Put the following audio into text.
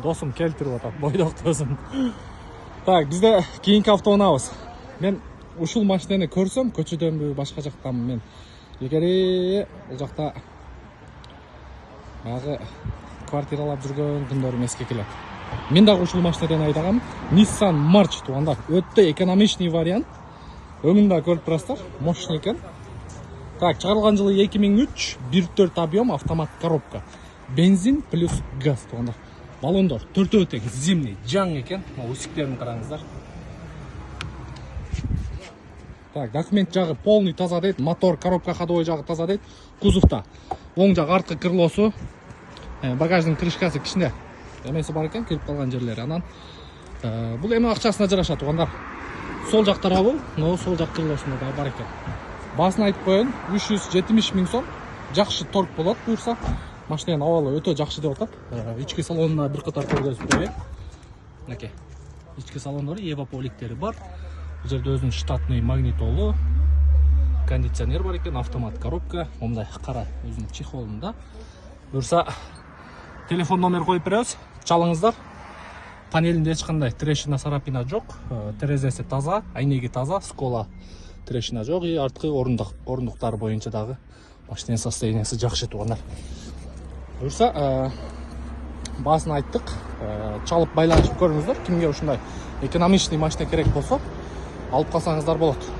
досым келтирип атат, бойдок досым. Так, бизде кийинки автоунаабыз. Мен ушул машинени көрсөм, көчөдөнбү, башка жактанбы, мен эгери бул жакта баягы квартиралап жүргөн күндөрүм эске келет. Мен дагы ушул машинеден айдагам. Nissan March туугандар. Өтө экономичный вариант. Өңүндө көрүп турасыздар, мощный экен. Так, чыгарылган жылы 2003, 1.4 объем, автомат коробка. Бензин плюс газ туугандар. Баллондор төртөө тең, зимний, жаң экен. Усиктерин караңыздар. Так, документ жагы полный таза дейт. Мотор, коробка ходовой жагы таза дейт. Кузовта оң жак арткы крылосу, багаждын крышкасы кичине эмеси бар экен, кирип калган жерлери. Анан бул эме акчасына жараша туугандар. Сол жак тарабы, но сол жак крылосунда да бар экен. Басын айтып коеюн, 370 000 сом. Жакшы торг болот буюрса. Машинанын абалы өтө жакшы деп атат. Ички салонуна бир катар көргөзүп коеюн. Мынакей. Ички салондору Ева поликтери бар. Бул жерде өзүнүн штатный магнитолу, кондиционер бар экен, автомат коробка, мындай кара өзүнүн чехолунда. Буюрса телефон номер коюп беребиз. Чалыңыздар. Панелинде эч кандай трешина, сарапина жок. Терезеси таза, айнеги таза, скола трешина жок. И арткы орундуктары боюнча дагы машинанын состояниясы жакшы туугандар. Буюрса баасын айттык. Чалып байланышып көрүңүздөр. Кимге ушундай экономичный машина керек болсо, алып калсаңыздар болот.